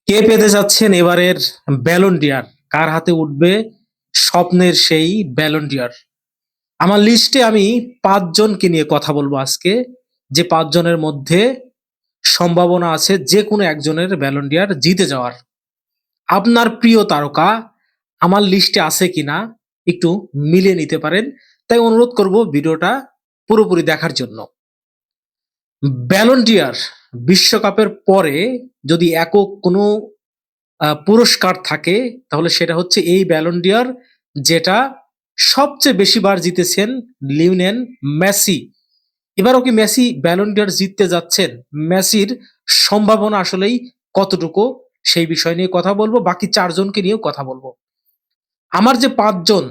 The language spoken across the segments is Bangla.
কে পেতে যাচ্ছেন এবারের ব্যালন ডি'অর? কার হাতে উঠবে স্বপ্নের সেই ব্যালন ডি'অর? আমার লিস্টে আমি ৫ জনকে নিয়ে কথা বলবো আজকে। যে ৫ জনের মধ্যে সম্ভাবনা আছে যেকোনো একজনের ব্যালন ডি'অর জিতে যাওয়ার। আপনার প্রিয় তারকা আমার লিস্টে আছে কিনা একটু মিলিয়ে নিতে পারেন। তাই অনুরোধ করব ভিডিওটা পুরোপুরি দেখার জন্য। ব্যালন ডি'অর বিশ্বকাপের পরে যদি একক কোনো পুরস্কার থাকে তাহলে সেটা হচ্ছে এই ব্যালন ডি'অর, যেটা সবচেয়ে বেশি বার জিতেছেন লিওনেল মেসি। এবারও কি মেসি ব্যালন ডি'অর জিততে যাচ্ছেন? মেসির সম্ভাবনা আসলেই কতটুকু, সেই বিষয় নিয়ে কথা বলবো। বাকি ৪ জনকে নিয়েও কথা বলবো। আমার যে ৫ জন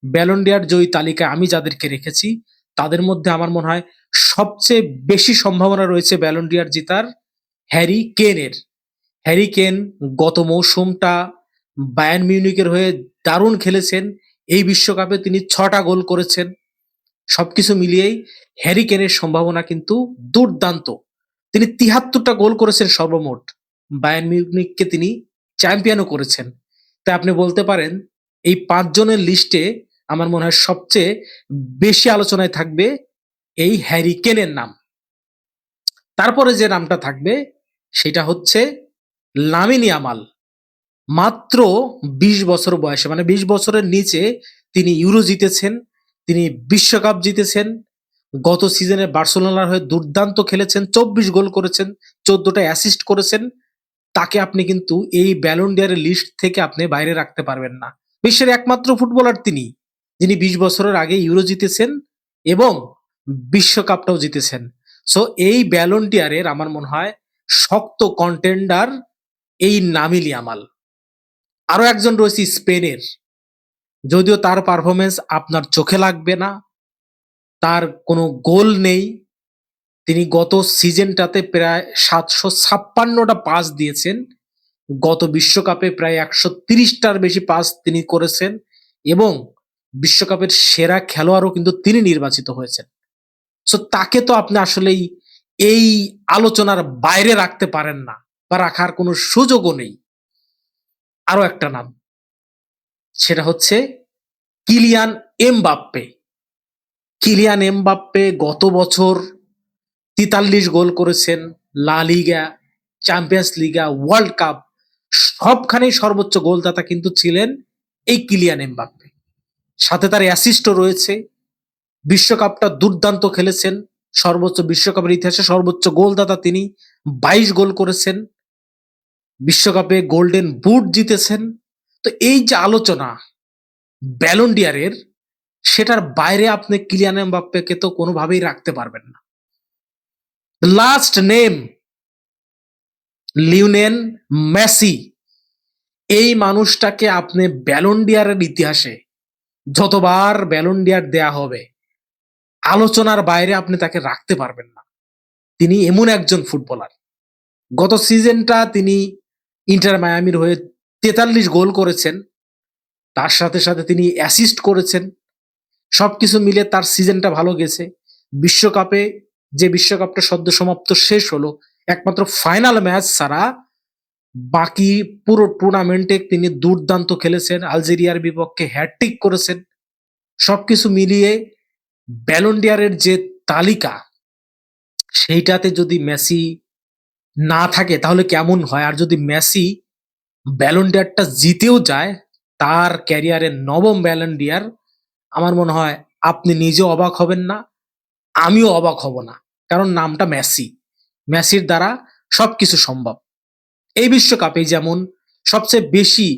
ব্যালন ডি'অর জয়ী তালিকায় আমি যাদেরকে রেখেছি, তাদের মধ্যে আমার মনে হয় সবচেয়ে বেশি সম্ভাবনা রয়েছে ব্যালন ডি'অর জেতার হ্যারি কেনের। হ্যারি কেন গত মৌসুমটা বায়ার্ন মিউনিখের হয়ে দারুণ খেলেছেন। এই বিশ্বকাপে তিনি ৬ টা গোল করেছেন। সবকিছু মিলিয়েই হ্যারি কেনের সম্ভাবনা কিন্তু দুর্দান্ত। তিনি ৭৩ টা গোল করেছেন সর্বমোট। বায়ার্ন মিউনিখকে তিনি চ্যাম্পিয়নও করেছেন। তাই আপনি বলতে পারেন এই ৫ জনের লিস্টে আমার মনে হয় সবচেয়ে বেশি আলোচনায় থাকবে এই হ্যারি কেনের নাম। তারপরে যে নামটা থাকবে সেটা হচ্ছে লামিন ইয়ামাল। মাত্র ২০ বছর বয়সে, মানে ২০ বছরের নিচে তিনি ইউরো জিতেছেন, তিনি বিশ্বকাপ জিতেছেন। গত সিজনে বার্সেলোনার হয়ে দুর্দান্ত খেলেছেন, ২৪ গোল করেছেন, ১৪ টা অ্যাসিস্ট করেছেন। তাকে আপনি কিন্তু এই ব্যালন ডি'অরের লিস্ট থেকে আপনি বাইরে রাখতে পারবেন না। বিশ্বের একমাত্র ফুটবলার তিনি, যিনি ২০ বছরের আগে ইউরো জিতেছেন এবং বিশ্বকাপটাও জিতেছেন। সো এই ব্যালন ডি'অরের আমার মনে হয় শক্ত কন্টেন্ডার এই লামিন ইয়ামাল। আরো একজন রয়েছে স্পেনের। যদিও তার পারফরমেন্স আপনার চোখে লাগবে না, তার কোনো গোল নেই। তিনি গত সিজনটাতে প্রায় ৭৫৬ টা পাস দিয়েছেন। গত বিশ্বকাপে প্রায় ১৩০ টার বেশি পাস তিনি করেছেন এবং বিশ্বকাপের সেরা খেলোয়াড়ও কিন্তু তিনি নির্বাচিত হয়েছেন। সো তাকে তো আপনি আসলেই এই আলোচনার বাইরে রাখতে পারেন না, বা রাখার কোনো সুযোগও নেই। আরো একটা নাম, সেটা হচ্ছে কিলিয়ান এমবাপ্পে। কিলিয়ান এমবাপ্পে গত বছর ৪৩ গোল করেছেন। লা লিগা, চ্যাম্পিয়ন্স লিগা, ওয়ার্ল্ড কাপ সবখানেই সর্বোচ্চ গোলদাতা কিন্তু ছিলেন এই কিলিয়ান এমবাপ্পে। সাথে তার অ্যাসিস্টও রয়েছে। বিশ্বকাপটা দুর্দান্ত খেলেছেন। সর্বোচ্চ বিশ্বকাপের ইতিহাসে সর্বোচ্চ গোলদাতা তিনি। ২২ গোল করেছেন। বিশ্বকাপে গোল্ডেন বুট জিতেছেন। তো এই যে আলোচনা ব্যালন ডি'অরের, সেটার বাইরে আপনি কিলিয়ান এমবাপ্পেকে তো কোনোভাবেই রাখতে পারবেন না। Last name Lionel Messi. এই মানুষটাকে আপনি ব্যালন ডি'অরের ইতিহাসে যতবার ব্যালন ডি'অর দেয়া হবে, আলোচনার বাইরে আপনি তাকে রাখতে পারবেন না। তিনি এমন একজন ফুটবলার। গত সিজনটা তিনি ইন্টার মায়ামির হয়ে ৪৩ গোল করেছেন। তার সাথে সাথে তিনি অ্যাসিস্ট করেছেন। সবকিছু মিলে তার সিজনটা ভালো গেছে। বিশ্বকাপে, যে বিশ্বকাপটা সদ্য সমাপ্ত শেষ হলো, একমাত্র ফাইনাল ম্যাচ ছাড়া বাকি পুরো টুর্নামেন্টে তিনি দুর্দান্ত খেলেছেন। আলজেরিয়ার বিপক্ষে হ্যাটট্রিক করেছেন। সবকিছু মিলিয়ে ব্যালন ডি'অরের যে তালিকা, সেইটাতে যদি মেসি না থাকে তাহলে কেমন হয়? আর যদি মেসি ব্যালন ডি'অরটা জিতেও যায়, তার ক্যারিয়ারের ৯ম ব্যালন ডি'অর, আমার মনে হয় আপনি নিজেও অবাক হবেন না, আমিও অবাক হব না। কারণ নামটা মেসি। মেসির দ্বারা সবকিছু সম্ভব। এই বিশ্বকাপে যেমন সবচেয়ে বেশি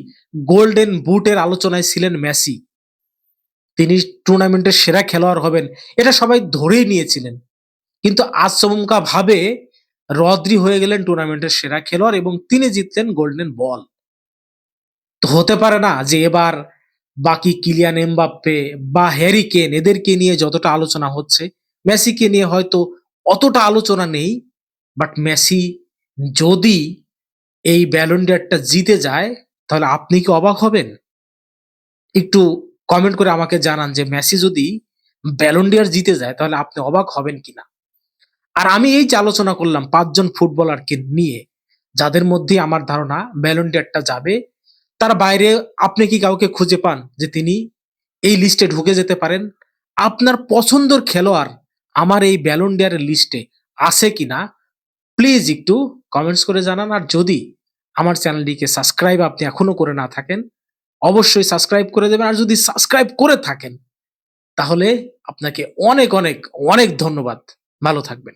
গোল্ডেন বুটের আলোচনায় ছিলেন মেসি। তিনি টুর্নামেন্টের সেরা খেলোয়াড় হবেন, এটা সবাই ধরেই নিয়েছিলেন। কিন্তু আচমকা ভাবে রদ্রি হয়ে গেলেন টুর্নামেন্টের সেরা খেলোয়াড় এবং তিনি জিতলেন গোল্ডেন বল। তো হতে পারে না যে এবার বাকি কিলিয়ান এমবাপ্পে বা হ্যারি কেন এদেরকে নিয়ে যতটা আলোচনা হচ্ছে, মেসিকে নিয়ে হয়তো অতটা আলোচনা নেই। বাট মেসি যদি এই ব্যালন ডি'অরটা জিতে যায়, তাহলে আপনি কি অবাক হবেন? একটু কমেন্ট করে আমাকে জানান যে মেসি যদি ব্যালন ডি'অর জিতে যায় তাহলে আপনি অবাক হবেন কিনা। আর আমি এই যে আলোচনা করলাম ৫ জন ফুটবলারকে নিয়ে, যাদের মধ্যে আমার ধারণা ব্যালন ডি'রটা যাবে, তার বাইরে আপনি কি কাউকে খুঁজে পান যে তিনি এই লিস্টে ঢুকে যেতে পারেন? আপনার পছন্দের খেলোয়াড় আমার এই ব্যালন ডি'রের লিস্টে আছে কিনা প্লিজ একটু কমেন্টস করে জানান। আর যদি আমার চ্যানেলটিকে সাবস্ক্রাইব আপনি এখনো করে না থাকেন, অবশ্যই সাবস্ক্রাইব করে দেবেন। আর যদি সাবস্ক্রাইব করে থাকেন তাহলে আপনাকে অনেক অনেক অনেক ধন্যবাদ। ভালো থাকবেন।